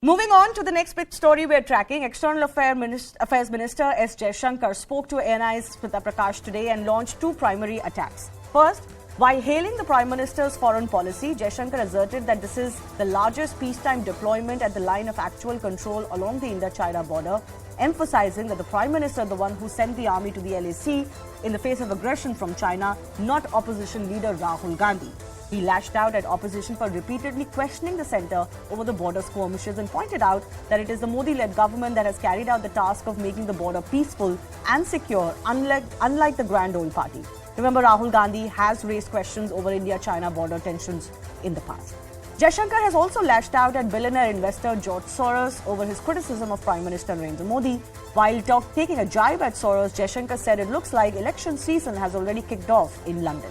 Moving on to the next big story we're tracking, External Affairs Minister S.Jaishankar spoke to ANI's Vishnu Prakash today and launched two primary attacks. First, while hailing the Prime Minister's foreign policy, Jaishankar asserted that this is the largest peacetime deployment at the line of actual control along the Indo-China border, emphasizing that the Prime Minister is the one who sent the army to the LAC in the face of aggression from China, not opposition leader Rahul Gandhi. He lashed out at opposition for repeatedly questioning the centre over the border skirmishes and pointed out that it is the Modi-led government that has carried out the task of making the border peaceful and secure, unlike the grand old party. Remember, Rahul Gandhi has raised questions over India-China border tensions in the past. Jaishankar has also lashed out at billionaire investor George Soros over his criticism of Prime Minister Narendra Modi. While taking a jibe at Soros, Jaishankar said it looks like election season has already kicked off in London.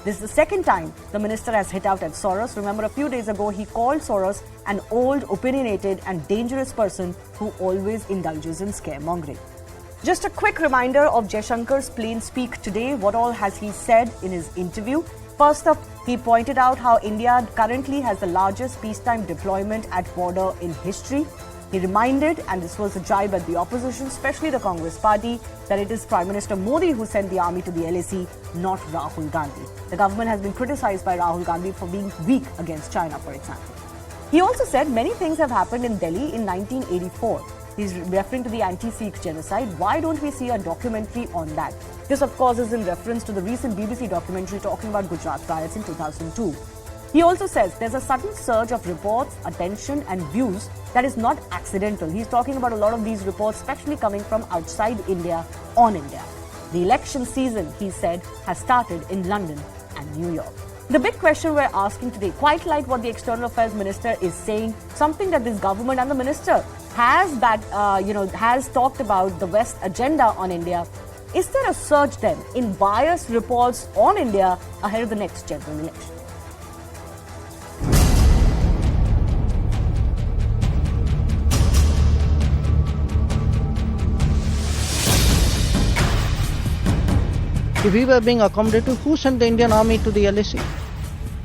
This is the second time the minister has hit out at Soros. Remember, a few days ago, he called Soros an old, opinionated and dangerous person who always indulges in scaremongering. Just a quick reminder of Jaishankar's plain speak today. What all has he said in his interview? First up, he pointed out how India currently has the largest peacetime deployment at border in history. He reminded, and this was a jibe at the opposition, especially the Congress party, that it is Prime Minister Modi who sent the army to the LAC, not Rahul Gandhi. The government has been criticized by Rahul Gandhi for being weak against China, for example. He also said many things have happened in Delhi in 1984. He's referring to the anti-Sikh genocide. Why don't we see a documentary on that? This, of course, is in reference to the recent BBC documentary talking about Gujarat riots in 2002. He also says there's a sudden surge of reports, attention and views that is not accidental. He's talking about a lot of these reports, especially coming from outside India, on India. The election season, he said, has started in London and New York. The big question we're asking today, quite like what the External Affairs Minister is saying, something that this government and the Minister has talked about, the West agenda on India. Is there a surge then in biased reports on India ahead of the next general election? If we were being accommodative, who sent the Indian army to the LAC?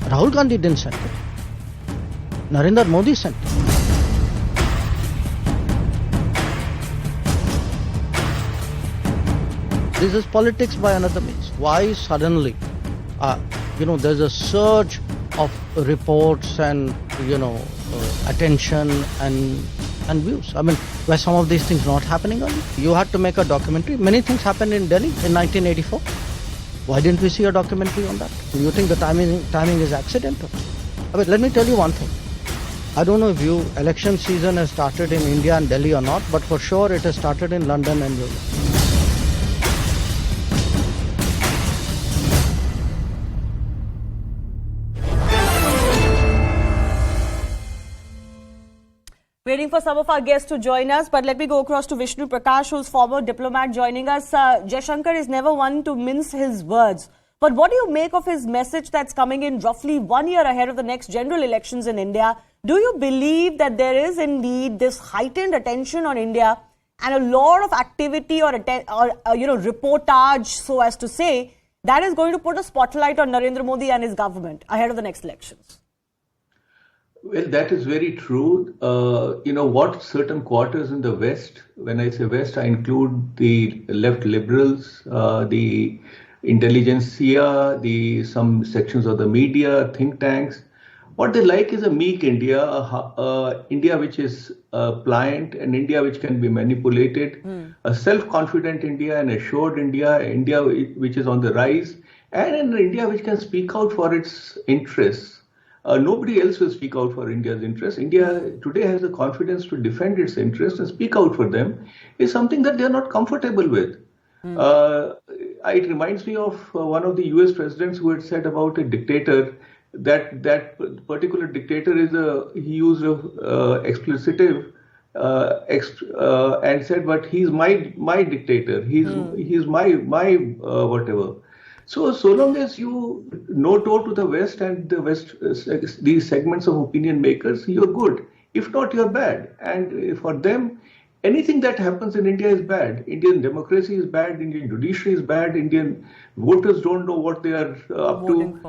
Rahul Gandhi didn't send it. Narendra Modi sent it. This is politics by another means. Why suddenly, there's a surge of reports and, attention and views? I mean, were some of these things not happening earlier? You had to make a documentary. Many things happened in Delhi in 1984. Why didn't we see a documentary on that? Do you think the timing is accidental? I mean, let me tell you one thing. I don't know if election season has started in India and Delhi or not, but for sure it has started in London and New York. Waiting for some of our guests to join us, but let me go across to Vishnu Prakash, who's former diplomat, joining us. Jaishankar is never one to mince his words. But what do you make of his message that's coming in roughly 1 year ahead of the next general elections in India? Do you believe that there is indeed this heightened attention on India and a lot of activity or reportage, so as to say, that is going to put a spotlight on Narendra Modi and his government ahead of the next elections? Well, that is very true. What certain quarters in the West, when I say West, I include the left liberals, the intelligentsia, some sections of the media, think tanks. What they like is a meek India, India which is pliant, an India which can be manipulated, a self-confident India, an assured India, India which is on the rise, and an India which can speak out for its interests. Nobody else will speak out for India's interests. India today has the confidence to defend its interests and speak out for them is something that they are not comfortable with. It reminds me of one of the US presidents who had said about a dictator that particular dictator he used explicitive and said, but he's my dictator. He's my whatever. So long as you no toe to the West and the West, these segments of opinion makers, you're good. If not, you're bad. And for them, anything that happens in India is bad. Indian democracy is bad. Indian judiciary is bad. Indian voters don't know what they are up to.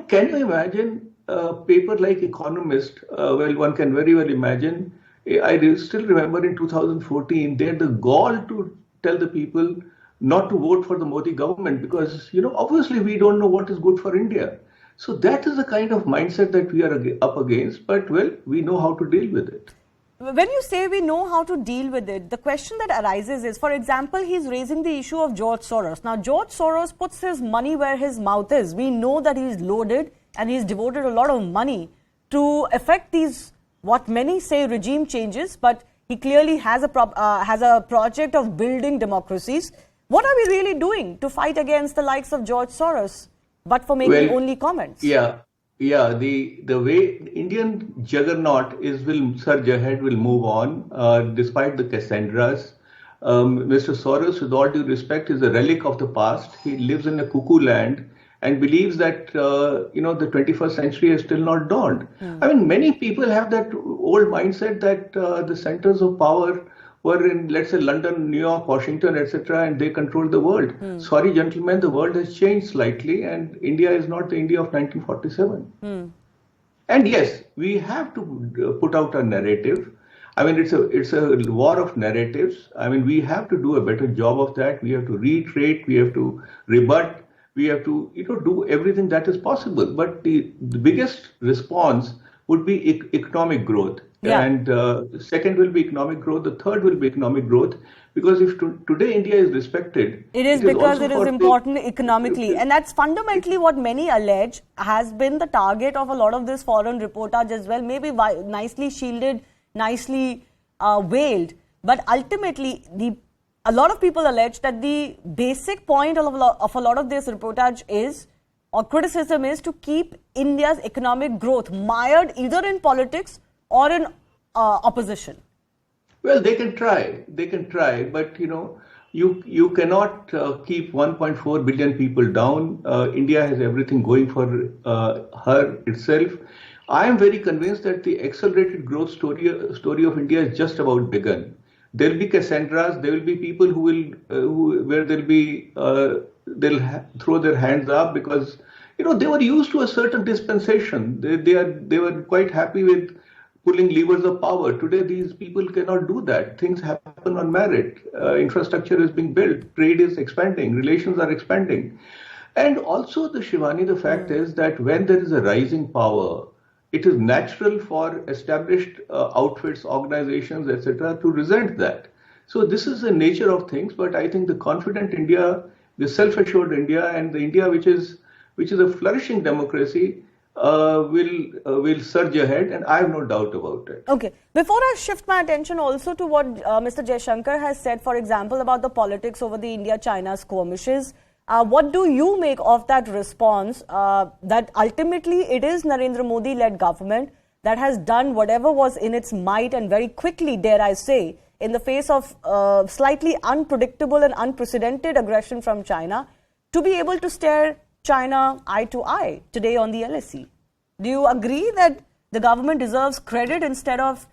Can you imagine a paper like Economist, well, one can very well imagine. Still remember in 2014, they had the gall to tell the people not to vote for the Modi government because, obviously we don't know what is good for India. So that is the kind of mindset that we are up against, but well, we know how to deal with it. When you say we know how to deal with it, the question that arises is, for example, he's raising the issue of George Soros. Now, George Soros puts his money where his mouth is. We know that he's loaded and he's devoted a lot of money to effect these, what many say, regime changes, but he clearly has a project of building democracies. What are we really doing to fight against the likes of George Soros, but for making only comments? Yeah. The way Indian juggernaut will surge ahead, will move on, despite the Cassandras. Mr. Soros, with all due respect, is a relic of the past. He lives in a cuckoo land and believes that, the 21st century is still not dawned. I mean, many people have that old mindset that the centers of power were in, let's say, London, New York, Washington, etc., and they control the world. Sorry, gentlemen, the world has changed slightly, and India is not the India of 1947. And yes, we have to put out a narrative. I mean, it's a war of narratives. I mean, we have to do a better job of that. We have to reiterate. We have to rebut. We have to, do everything that is possible. But the biggest response would be economic growth. Yeah. And second will be economic growth. The third will be economic growth. Because if today India is respected... It is because it is important economically. And that's fundamentally what many allege has been the target of a lot of this foreign reportage as well. Maybe nicely shielded, nicely veiled. But ultimately, a lot of people allege that the basic point of a lot of this reportage is, or criticism is, to keep India's economic growth mired either in politics or in opposition. Well, they can try, but you cannot keep 1.4 billion people down. India has everything going for her itself. I am very convinced that the accelerated growth story of India is just about begun. There will be Cassandras. There will be people they'll throw their hands up because they were used to a certain dispensation. They were quite happy with pulling levers of power. Today, these people cannot do that. Things happen on merit. Infrastructure is being built. Trade is expanding. Relations are expanding. And also, Shivani, the fact is that when there is a rising power, it is natural for established outfits, organizations, etc., to resent that. So this is the nature of things. But I think the confident India, the self-assured India, and the India which is a flourishing democracy will surge ahead, and I have no doubt about it. Okay. Before I shift my attention also to what Mr. Jaishankar has said, for example, about the politics over the India-China skirmishes, what do you make of that response that ultimately it is Narendra Modi-led government that has done whatever was in its might and very quickly, dare I say, in the face of slightly unpredictable and unprecedented aggression from China, to be able to stare China eye to eye today on the LSE. Do you agree that the government deserves credit instead of,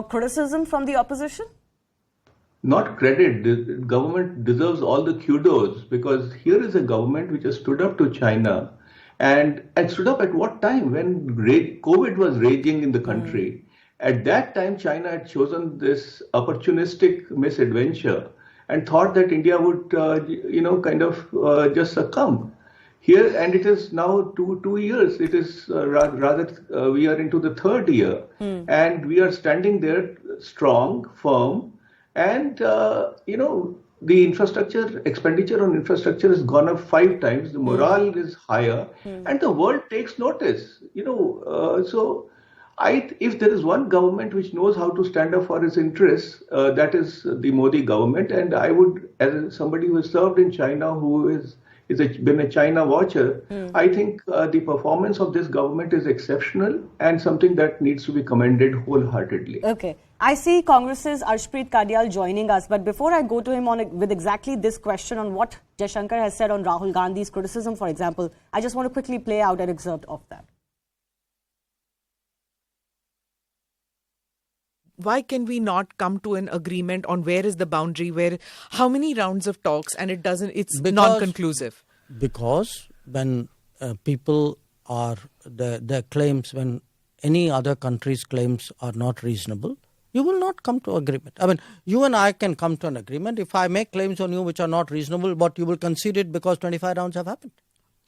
criticism from the opposition? Not credit. The government deserves all the kudos because here is a government which has stood up to China and stood up at what time? When COVID was raging in the country. At that time, China had chosen this opportunistic misadventure and thought that India would, just succumb. Here, and it is now 2 years. It is rather we are into the third year, and we are standing there strong, firm, and the infrastructure on infrastructure has gone up 5 times. The morale is higher, and the world takes notice. So if there is one government which knows how to stand up for its interests, that is the Modi government. And I would, as somebody who has served in China, who is been a China watcher, I think the performance of this government is exceptional and something that needs to be commended wholeheartedly. Okay. I see Congress's Arshpreet Kadial joining us, but before I go to him with exactly this question on what Jaishankar has said on Rahul Gandhi's criticism, for example, I just want to quickly play out an excerpt of that. Why can we not come to an agreement on where is the boundary, how many rounds of talks, and it's non-conclusive? Because when people are their claims, when any other country's claims are not reasonable, you will not come to agreement. I mean, you and I can come to an agreement. If I make claims on you which are not reasonable, but you will concede it because 25 rounds have happened.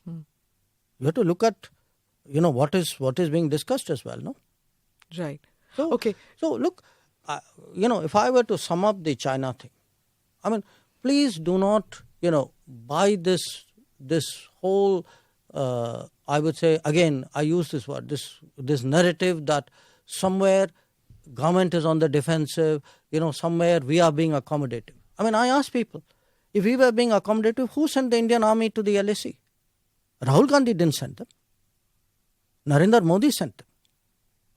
You have to look at, what is being discussed as well, no? Right. So, okay. So look, if I were to sum up the China thing, I mean, please do not, buy this whole, I would say, again, I use this word, this narrative that somewhere government is on the defensive, somewhere we are being accommodative. I mean, I ask people, if we were being accommodative, who sent the Indian army to the LAC? Rahul Gandhi didn't send them. Narendra Modi sent them.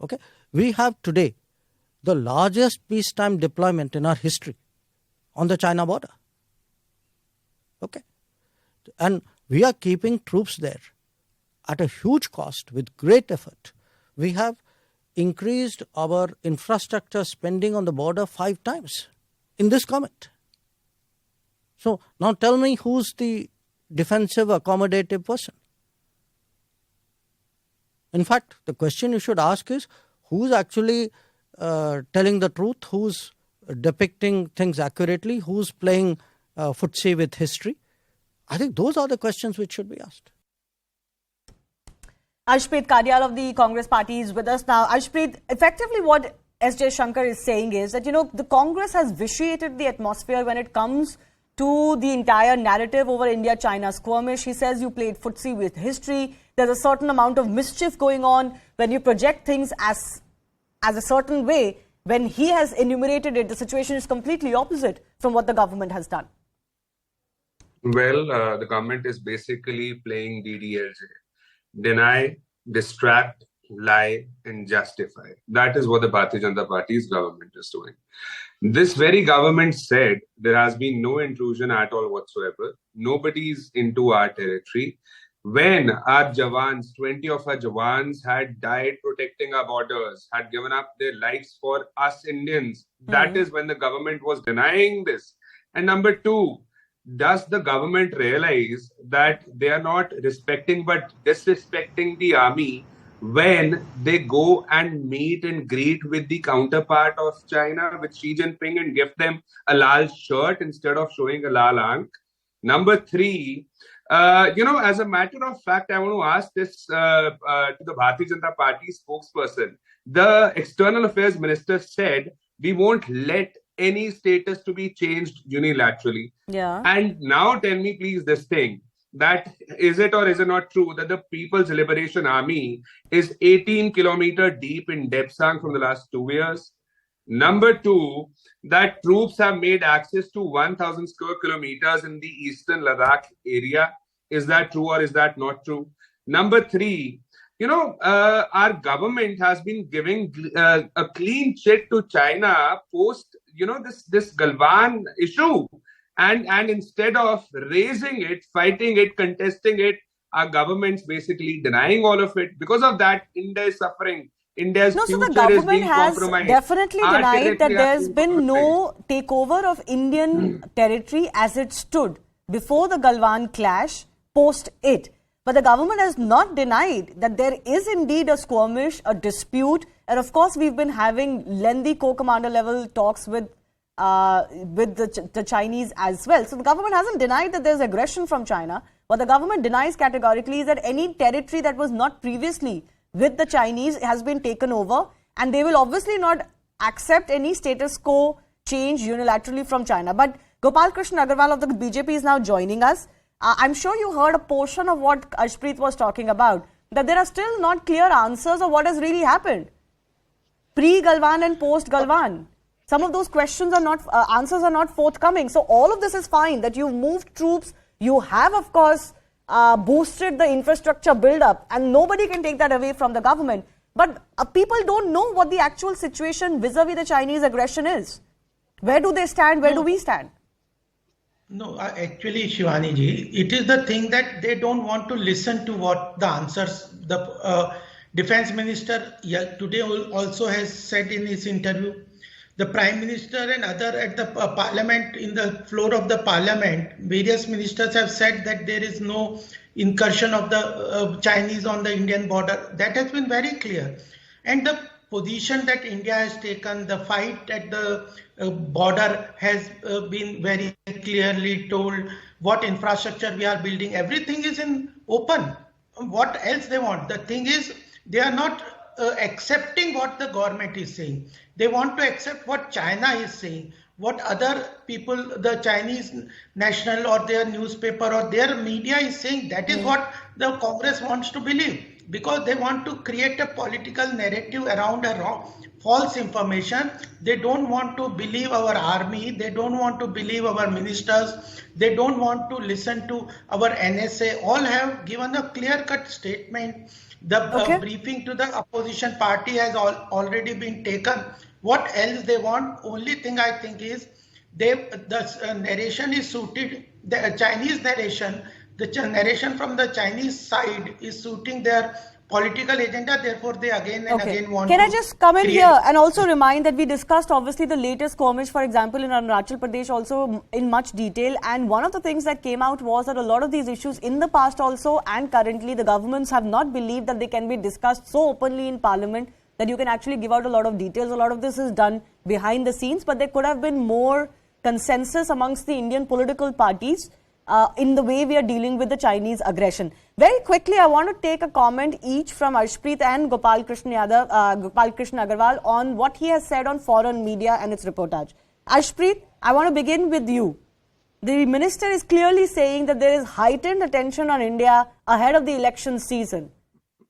Okay? We have today the largest peacetime deployment in our history on the China border. Okay? And we are keeping troops there at a huge cost with great effort. We have increased our infrastructure spending on the border 5 times in this government. So now tell me, who's the defensive, accommodative person? In fact, the question you should ask is, who's actually telling the truth, who's depicting things accurately, who's playing footsie with history? I think those are the questions which should be asked. Arshpreet Kadyal of the Congress party is with us now. Arshpreet, effectively what S.Jaishankar is saying is that, the Congress has vitiated the atmosphere when it comes to the entire narrative over India-China skirmish. He says you played footsie with history. There's a certain amount of mischief going on when you project things as a certain way. When he has enumerated it, the situation is completely opposite from what the government has done. Well, the government is basically playing DDLJ. Deny, distract, lie, and justify. That is what the Bharatiya Janata Party's government is doing. This very government said there has been no intrusion at all whatsoever. Nobody's into our territory. When our Jawans, 20 of our Jawans had died protecting our borders, had given up their lives for us Indians, that is when the government was denying this. And number 2, does the government realize that they are not respecting but disrespecting the army when they go and meet and greet with the counterpart of China, with Xi Jinping, and give them a lal shirt instead of showing a lal ank? Number 3, as a matter of fact, I want to ask this to the Bharatiya Janata Party spokesperson. The External Affairs Minister said, we won't let any status to be changed unilaterally. Yeah. And now tell me, please, this thing, that is it or is it not true that the People's Liberation Army is 18 kilometers deep in Depsang from the last 2 years? Number 2, that troops have made access to 1,000 square kilometers in the eastern Ladakh area. Is that true or is that not true? Number 3, our government has been giving a clean chit to China post, this Galwan issue. And instead of raising it, fighting it, contesting it, our government's basically denying all of it. Because of that, India is suffering. India's so future the government is being has compromised. definitely Our denied that territory there's has been no takeover of Indian territory as it stood before the Galwan clash, post it. But the government has not denied that there is indeed a skirmish, a dispute, and of course we've been having lengthy co-commander level talks with the Chinese as well. So the government hasn't denied that there's aggression from China. What the government denies categorically is that any territory that was not previously with the Chinese has been taken over, and they will obviously not accept any status quo change unilaterally from China. But Gopal Krishna Agarwal of the BJP is now joining us. I'm sure you heard a portion of what Arshpreet was talking about, that there are still not clear answers of what has really happened. Pre-Galwan and post-Galwan. Some of those questions are not, answers are not forthcoming. So all of this is fine, that you've moved troops, you have of course boosted the infrastructure build-up, and nobody can take that away from the government. But people don't know what the actual situation vis-a-vis the Chinese aggression is. Where do they stand? Where do we stand? No, actually, Shivani ji, it is the thing that they don't want to listen to what the answers. The defense minister today also has said in his interview. The Prime Minister and other at the parliament, in the floor of the parliament, various ministers have said that there is no incursion of the Chinese on the Indian border. That has been very clear. And the position that India has taken, the fight at the border has been very clearly told. What infrastructure we are building, everything is in open. What else they want? The thing is, they are not accepting what the government is saying. They want to accept what China is saying, what other people, the Chinese national or their newspaper or their media is saying. That is what the Congress wants to believe, because they want to create a political narrative around a false information. They don't want to believe our army. They don't want to believe our ministers. They don't want to listen to our NSA. All have given a clear-cut statement. The briefing to the opposition party has already been taken. What else they want? Only thing I think is the narration is suited, the Chinese narration, the narration from the Chinese side is suiting their political agenda. Therefore, they again and again want Can I just come in here and also remind that we discussed obviously the latest skirmish, for example, in Arunachal Pradesh also in much detail. And one of the things that came out was that a lot of these issues in the past also and currently, the governments have not believed that they can be discussed so openly in Parliament that you can actually give out a lot of details. A lot of this is done behind the scenes, but there could have been more consensus amongst the Indian political parties in the way we are dealing with the Chinese aggression. Very quickly, I want to take a comment each from Arshpreet and Gopal Krishna Agarwal on what he has said on foreign media and its reportage. Arshpreet, I want to begin with you. The minister is clearly saying that there is heightened attention on India ahead of the election season.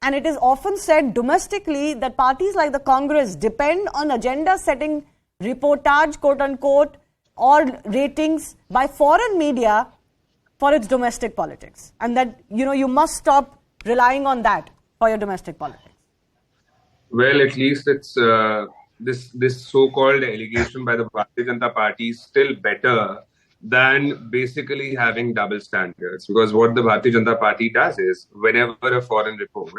And it is often said domestically that parties like the Congress depend on agenda-setting reportage, quote-unquote, or ratings by foreign media for its domestic politics, and that you must stop relying on that for your domestic politics. Well, at least it's this so-called allegation by the Bharatiya Janata Party is still better than basically having double standards, because what the Bharatiya Janata Party does is whenever a foreign report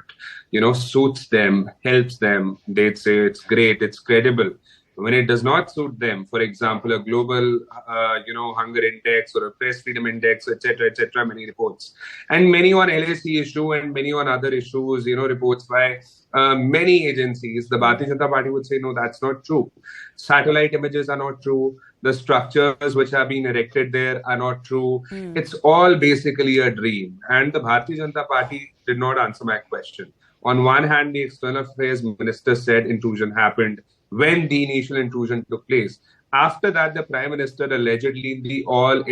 suits them, helps them, they'd say it's great, it's credible. When it does not suit them, for example, a global, hunger index or a press freedom index, etc., many reports. And many on LAC issue and many on other issues, reports by many agencies, the Bharatiya Janata Party would say, no, that's not true. Satellite images are not true. The structures which have been erected there are not true. It's all basically a dream. And the Bharatiya Janata Party did not answer my question. On one hand, the External Affairs Minister said intrusion happened when the initial intrusion took place. After that, the Prime Minister allegedly in the all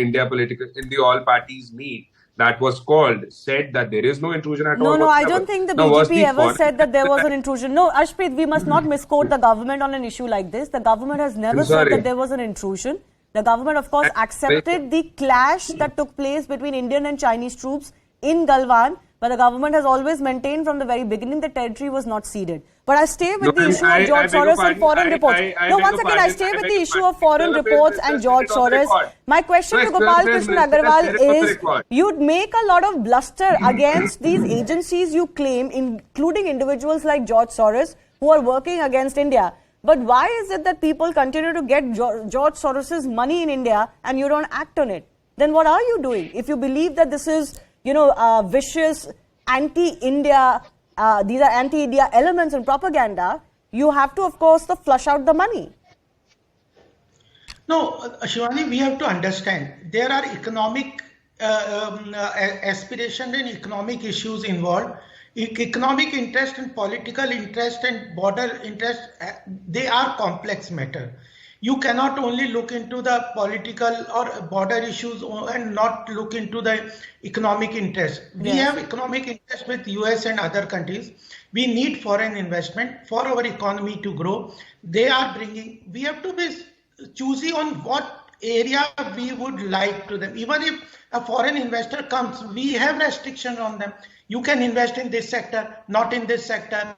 parties meet that was called said that there is no intrusion at all. No, I don't think the BJP ever said that there was an intrusion. No, Arshpreet, we must not misquote the government on an issue like this. The government has never said that there was an intrusion. The government, of course, accepted the clash that took place between Indian and Chinese troops in Galwan, but the government has always maintained from the very beginning that territory was not ceded. But I stay with the issue of George Soros and foreign reports. Once again, I stay with the issue of foreign reports and George Soros. My question to Gopal Krishna Agarwal is, you'd make a lot of bluster against these agencies you claim, including individuals like George Soros, who are working against India. But why is it that people continue to get George Soros's money in India and you don't act on it? Then what are you doing? If you believe that this is vicious, anti-India, these are anti-India elements in propaganda, you have to, of course, flush out the money. No, Shivani, we have to understand there are economic aspiration and economic issues involved. Economic interest and political interest and border interest, they are complex matter. You cannot only look into the political or border issues and not look into the economic interest. We have economic interest with US and other countries. We need foreign investment for our economy to grow. They are bringing, we have to be choosy on what area we would like to them. Even if a foreign investor comes, we have restrictions on them. You can invest in this sector, not in this sector.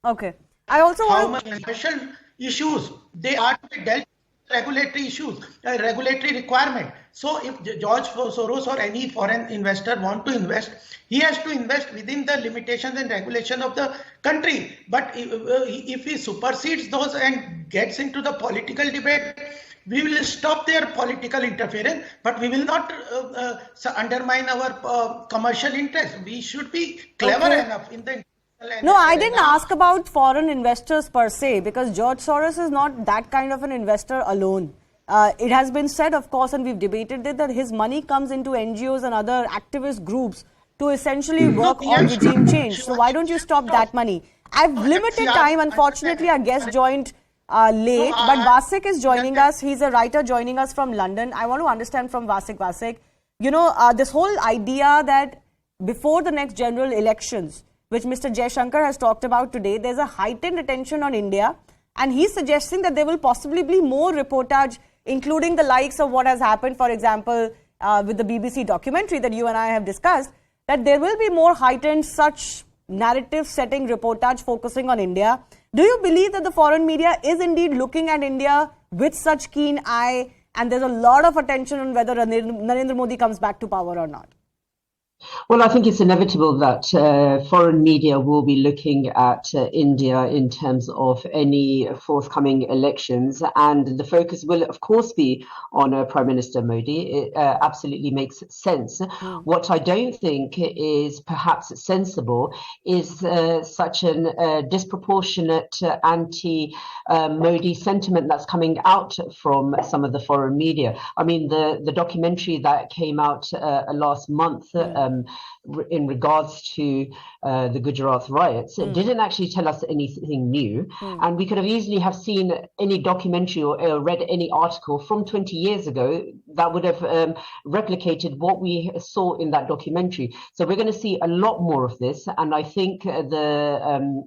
Okay. I also want special issues, they are to be dealt with regulatory issues, regulatory requirement. So if George Soros or any foreign investor want to invest, he has to invest within the limitations and regulation of the country. But if he supersedes those and gets into the political debate, We will stop their political interference, but we will not undermine our commercial interest. We should be clever enough in the. No, I didn't ask about foreign investors per se, because George Soros is not that kind of an investor alone. It has been said, of course, and we've debated it, that his money comes into NGOs and other activist groups to essentially work on regime change. So why don't you stop that money? I've limited time. Unfortunately, our guest joined late, but Vasik is joining us. He's a writer joining us from London. I want to understand from Vasik, you know, this whole idea that before the next general elections, which Mr. Jaishankar has talked about today, there's a heightened attention on India, and he's suggesting that there will possibly be more reportage, including the likes of what has happened, for example, with the BBC documentary that you and I have discussed, that there will be more heightened such narrative-setting reportage focusing on India. Do you believe that the foreign media is indeed looking at India with such keen eye, and there's a lot of attention on whether Narendra Modi comes back to power or not? Well, I think it's inevitable that foreign media will be looking at India in terms of any forthcoming elections, and the focus will, of course, be on Prime Minister Modi. It absolutely makes sense. What I don't think is perhaps sensible is such a disproportionate anti-Modi sentiment that's coming out from some of the foreign media. I mean, the documentary that came out last month in regards to the Gujarat riots, it didn't actually tell us anything new, and we could have easily have seen any documentary or read any article from 20 years ago that would have replicated what we saw in that documentary. So we're going to see a lot more of this, and I think the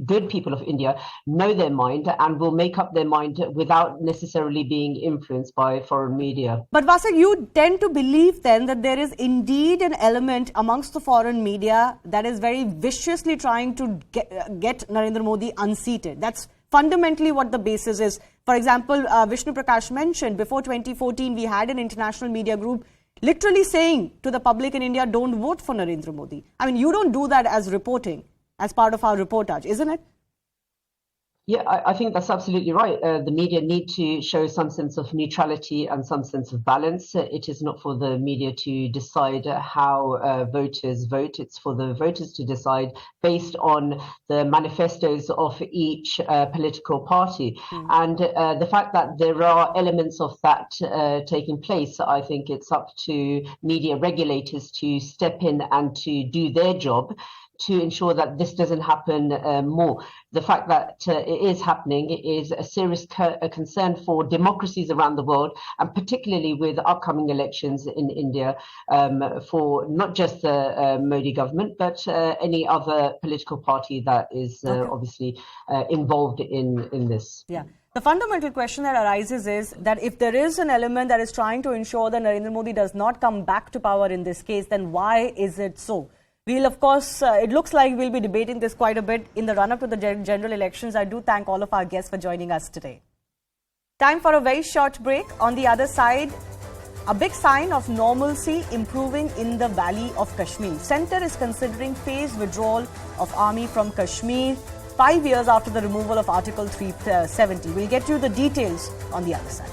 good people of India know their mind and will make up their mind without necessarily being influenced by foreign media. But Vasik, you tend to believe then that there is indeed an element amongst the foreign media that is very viciously trying to get Narendra Modi unseated. That's fundamentally what the basis is. For example, Vishnu Prakash mentioned before 2014 we had an international media group literally saying to the public in India, don't vote for Narendra Modi. I mean, you don't do that as reporting, as part of our reportage, isn't it? Yeah, I think that's absolutely right. The media need to show some sense of neutrality and some sense of balance. It is not for the media to decide how voters vote. It's for the voters to decide based on the manifestos of each political party. And the fact that there are elements of that taking place, I think it's up to media regulators to step in and to do their job to ensure that this doesn't happen more. The fact that it is happening is a serious concern for democracies around the world, and particularly with upcoming elections in India for not just the Modi government, but any other political party that is obviously involved in this. Yeah. The fundamental question that arises is that if there is an element that is trying to ensure that Narendra Modi does not come back to power in this case, then why is it so? We'll, of course, it looks like we'll be debating this quite a bit in the run-up to the general elections. I do thank all of our guests for joining us today. Time for a very short break. On the other side, a big sign of normalcy improving in the Valley of Kashmir. Centre is considering phased withdrawal of army from Kashmir 5 years after the removal of Article 370. We'll get you the details on the other side.